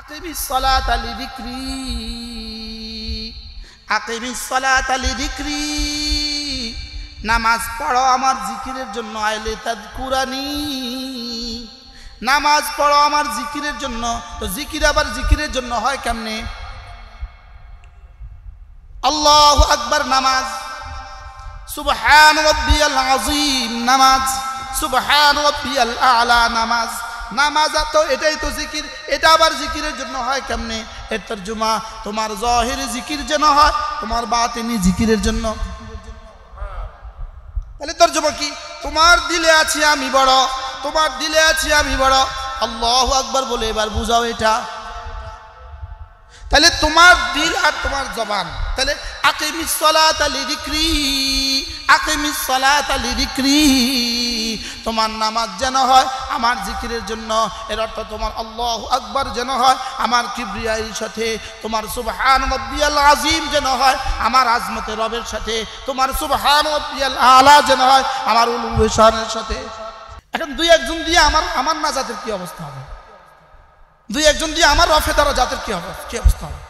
আকিমিস সালাতা লিযিকরি, আকিমিস সালাতা লিযিকরি, নামাজ পড়ো আমার জিকিরের জন্য, আইলে তাযকুরানি, নামাজ পড়ো আমার জিকিরের জন্য। তো জিকির আবার জিকিরের জন্য হয় কেমনে? আল্লাহু আকবার নামাজ, সুবহান রাব্বিয়াল আযীম নামাজ, সুবহান রাব্বিয়াল আ'লা নামাজ। নামাজ তো এটাই তো জিকির, এটা আবার জিকিরের জন্য হয় কেমনে? এর তরজমা তোমার জাহিরি জিকির যেন হয়, তোমার বাতিনি জিকিরের জন্য। তাহলে তরজমা কি? তোমার দিলে আছি আমি বড়, তোমার দিলে আছি আমি বড়, আল্লাহু আকবার বলে এবার বুঝাও এটা। তাহলে তোমার দিল আর তোমার জবান, তাহলে আকিমিস সালাতা লিযিকরি, আকিমিস সালাতা লিযিকরি, তোমার নামাজ যেন হয় আমার জিকিরের জন্য। এর অর্থ তোমার আল্লাহু আকবার যেন হয় আমার কিবরিয়ার সাথে, তোমার সুবহান রাব্বিয়াল আযীম যেন হয় আমার আজমতে রবের সাথে, তোমার সুবহান রাব্বিয়াল আ'লা যেন হয় আমার উলুহে শানের সাথে। এখন দুই একজন দিয়ে আমার নাজাতের কি অবস্থা হবে? দুই একজন দিয়ে আমার রফে দ্বারা জাতের কি হবে, কি অবস্থা হবে?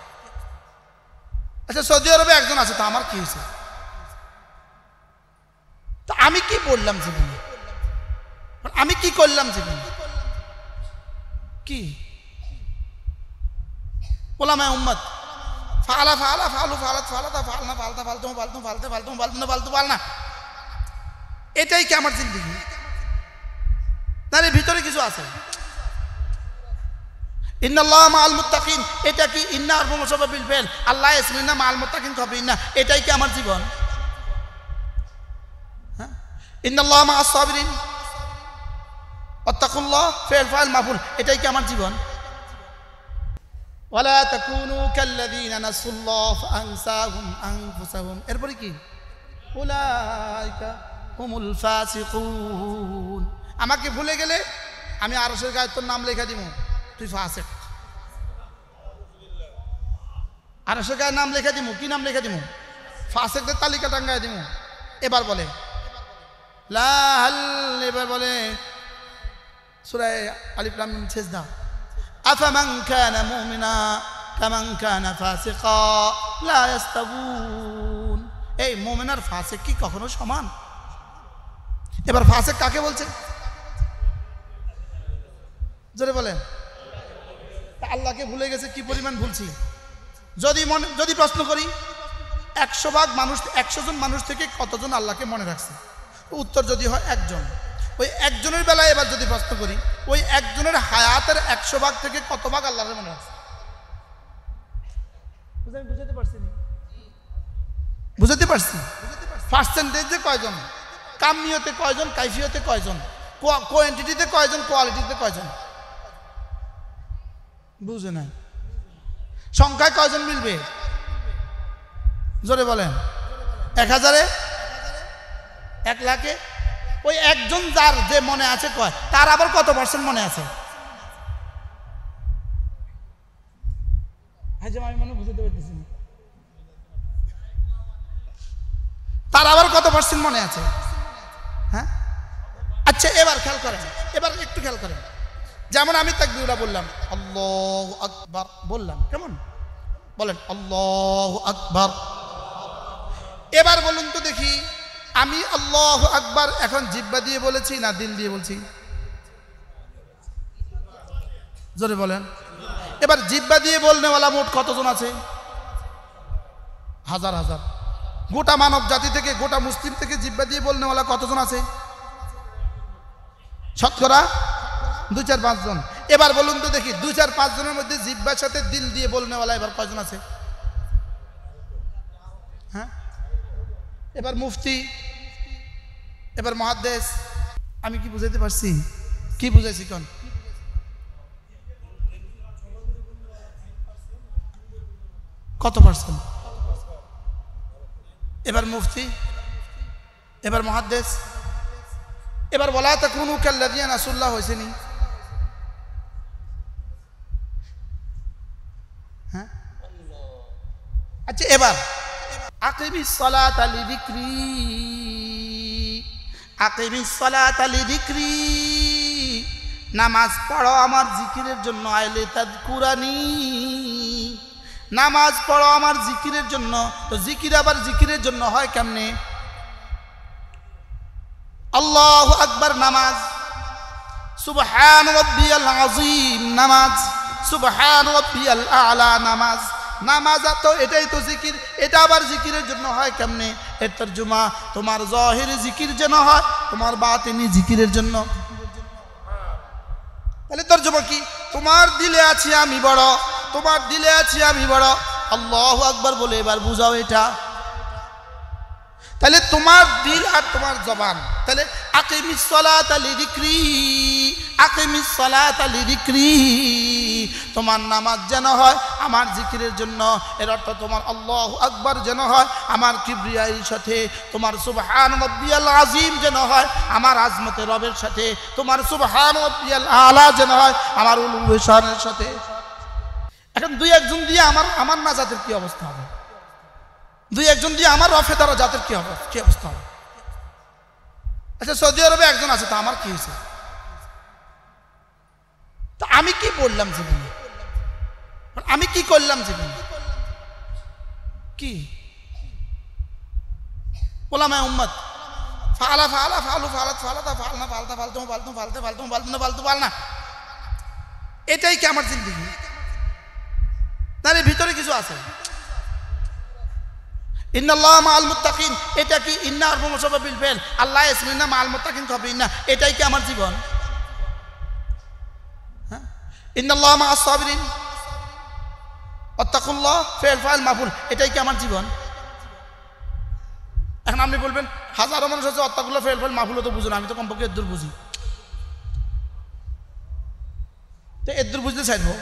আচ্ছা, সৌদি আরবে একজন আছে, তো আমার কি হয়েছে? তো আমি কি বললাম জীবনে? আমি কি করলাম জীবনে? কি ওলামায়ে উম্মত ফালা ফালা ফালু ফালাত ফালাতা ফালনা ফালতা ফালতু ফালতু ফালতে ফালতু ফালতু না ফালতু ফালনা, এটাই কি আমার জিন্দেগি? তার ভিতরে কিছু আছে। ইন্নাল্লাহ মাআল মুত্তাকিন, এটা কি? ইন্না হারফু মুশাব্বাহ বিল ফাইল, আল্লাহ ইসমিন না মাআল মুত্তাকিন কবিন না, এটাই কি আমার জীবন? হ্যাঁ, ইন্নাল্লাহ মাআস সাবিরিন, ওয়াত্তাকুল্লাহ ফাইল ফাইল মাফুল, এটাই কি আমার জীবন? ওয়ালা তাকুনু কাল্লাযীনা নাসুল্লাহ ফাআনসাহুম আনফুসাহুম, এরপরে কি? উলাইকা হুমুল ফাসিকুন, আমাকে ভুলে গেলে আমি আরশের গায়ে তোর নাম লেখা দিব, তুই ফাসিক। আরশের গায়ে নাম লেখা দিব, কি নাম লেখা দিব? ফাসিকদের তালিকা টাঙ্গায় দিব। এবার বলে লা হাল, এবার বলে সূরা আলিফ লাম মিম সেজদা, আফামান কানা মুমিনা কামান কানা ফাসিকা লা ইস্তাবুন, এই মুমিন আর ফাসিক কি কখনো সমান? এবার ফাসিক কাকে বলছে? জোরে বলেন। আল্লাহকে ভুলে গেছে, কি পরিমাণ ভুলছি। যদি প্রশ্ন করি 100 ভাগ মানুষ, 100 জন মানুষ থেকে কতজন আল্লাহকে মনে রাখছে? উত্তর যদি হয় একজন, ওই একজনের বেলায় এবার যদি প্রশ্ন করি, ওই একজনের হায়াতের 100 ভাগ থেকে কত ভাগ আল্লাহকে মনে রাখছে? বুঝাতে পারছি? বুঝাতে পারছি? পার্সেন্টেজে কয়জন, কামিয়তে কয়জন, কাইফিয়তে কয়জন, কোয়ান্টিটিতে কয়জন, কোয়ালিটিতে কয়জন? বুঝে না। সংখ্যায় কয়জন মিলবে? জোরে বলেন। 1000-এ, 1 লাখে? ওই একজন যার যে মনে আছে কয়, তার আবার কত পার্সেন্ট মনে আছে? আমি মনে বুঝতে পারতেছি না। তার আবার কত পার্সেন্ট মনে আছে? হ্যাঁ, আচ্ছা এবার খেয়াল করেন, এবার একটু খেয়াল করেন। যেমন আমি তাকবীরটা বললাম, আল্লাহু আকবার বললাম, কেমন বলেন? আল্লাহু আকবার। এবার বলুন তো দেখি, আমি আল্লাহু আকবার এখন জিহ্বা দিয়ে বলেছি না দিল দিয়ে বলছি? জোরে বলেন। এবার জিহ্বা দিয়ে বলনেওয়ালা মোট কতজন আছে? হাজার হাজার। গোটা মানব জাতি থেকে, গোটা মুসলিম থেকে জিহ্বা দিয়ে বলনেওয়ালা কতজন আছে? শতকরা 2-4-5 জন। এবার বলুন তো দেখি, 2-4-5 জনের মধ্যে জিহ্বার সাথে দিল দিয়ে বলনেওয়ালা এবার কয়জন আছে? হ্যাঁ, এবার মুফতি, এবার মুহাদ্দিস। আমি কি বুঝাইতে পারছি? কি বুঝাইছি কোন? কত পার্সেন্ট? এবার মুফতি, এবার মুহাদ্দিস, এবার ওয়ালা তাকুনু কাল্লাযীনা নাসুল্লাহ হইছে নি? হ্যাঁ, আচ্ছা এবার আকিমিস সালাতা লিযিকরি, আকিমিস সালাতা লিযিকরি, নামাজ পড়ো আমার জিকিরের জন্য, আইলে তাযকুরানি, নামাজ পড়ো আমার জিকিরের জন্য। তো জিকির আবার জিকিরের জন্য হয় কেমনে? আল্লাহু আকবার নামাজ, সুবহান রাব্বিয়াল আযীম নামাজ, সুবহান রাব্বিয়াল আ'লা নামাজ। নামাজ তো এটাই তো জিকির, এটা আবার জিকিরের জন্য হয় কেমনে? এর তরজমা তোমার জাহিরি জিকির যেন হয়, তোমার বাতিনি জিকিরের জন্য। তাহলে তরজমা কি? তোমার দিলে আছি আমি বড়, তোমার দিলে আছি আমি বড়, আল্লাহু আকবার বলে এবার বুঝাও এটা। তাহলে তোমার দিল আর তোমার জবান, তাহলে আকিমিস সালাতা লিযিকরি, আকিমিস সালাতা লিযিকরি, তোমার নামাজ যেন হয় আমার জিকিরের জন্য। এর অর্থ তোমার আল্লাহু আকবার যেন হয় আমার কিবরিয়ার সাথে, তোমার সুবহান রাব্বিয়াল আযীম যেন হয় আমার আজমতে রবের সাথে, তোমার সুবহান রাব্বিয়াল আ'লা যেন হয় আমার উলুহে শানের সাথে। এখন দুই একজন দিয়ে আমার নাজাতের কি অবস্থা হবে? দুই একজন দিয়ে আমার রফেদারা জাতের কি হবে, কি অবস্থা হবে? আচ্ছা সৌদি আরবে একজন আছে, তো আমার কি হয়েছে? তো আমি কি বললাম জীবনে, আমি কি করলাম জীবনে? কি ওলামায়ে উম্মত ফালা ফালা ফালু ফালাত ফালাতা ফালনা ফালতা ফালতু ফালতু ফালতে ফালতু ফালতু না ফালতু ফালনা, এটাই কি আমার জিন্দেগি? না এর ভিতরে কিছু আছে। ইন্নাল্লাহ মাআল মুত্তাকিন, এটা কি? ইন্না হারফু মুশাব্বাহ বিল ফাইল, আল্লাহ ইসমিন না মাআল মুত্তাকিন খবির না, এটাই কি আমার জীবন? হ্যাঁ, ইন্নাল্লাহ মাআস সাবিরিন, ওয়াত্তাকুল্লাহ ফাইল ফাইল মাফুল, এটাই কি আমার জীবন? এখন আপনি বলবেন হাজারো মানুষ আছে ওয়াত্তাকুল্লাহ ফাইল ফাইল মাফুল তো বুঝুন, আমি তো কমপক্ষে এদ্দুর বুঝি। তো এদ্দুর বুঝলে ছাড়বো,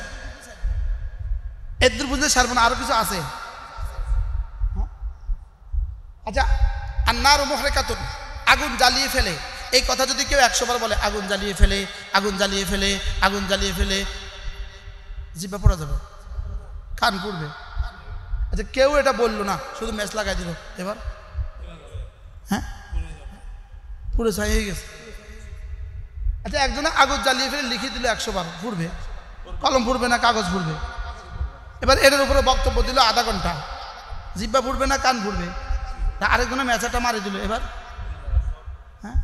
এদ্দুর বুঝলে ছাড়বো না, আরো কিছু আছে। আচ্ছা আন্নারু মুহরিকাতুন, আগুন জ্বালিয়ে ফেলে, এই কথা যদি কেউ 100 বার বলে আগুন জ্বালিয়ে ফেলে, আগুন জ্বালিয়ে ফেলে, আগুন জ্বালিয়ে ফেলে, জিহ্বা পড়া যাবে, কান পুড়বে। আচ্ছা কেউ এটা বললো না, শুধু ম্যাচ লাগাই দিল, এবার হ্যাঁ পুরো ছাই হয়ে গেছে। আচ্ছা একজনে আগুন জ্বালিয়ে ফেলে লিখে দিল 100 বার, পুড়বে? কলম পুড়বে না কাগজ পুড়বে? এবার এটার উপরে বক্তব্য দিল আধা ঘন্টা, জিহ্বা পুড়বে না কান পুড়বে? আরেকজনে মেসাটা মারি দিল, এবার হ্যাঁ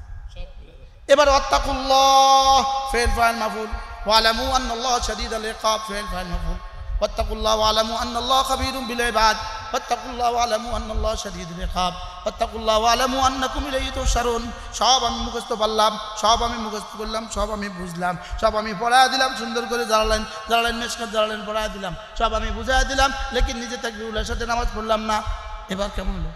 এবার ওয়াত্তাকুল্লাহ ফাইল ফাইল মাফুল ওয়ালামু আন্নাল্লাহ শাদীদুল ইকাব ফাইল ফাইল মাফুল ওয়াত্তাকুল্লাহ ওয়ালামু আন্নাল্লাহ খাবীরুম বিল ইবাদ ওয়াত্তাকুল্লাহ ওয়ালামু আন্নাল্লাহ শাদীদুল ইকাব ওয়াত্তাকুল্লাহ ওয়ালামু আন্নাকুম ইলাইহি তুহশারুন। সব আমি মুখস্থ পারলাম, সব আমি মুখস্থ করলাম, সব আমি বুঝলাম, সব আমি পড়ায় দিলাম, সুন্দর করে জালালাইন মেশকাত জালালাইন পড়ায় দিলাম, সব আমি বুঝায় দিলাম, লেকিন নিজে তাকবীরুলের সাথে নামাজ পড়লাম না। এবার কেমন হলো?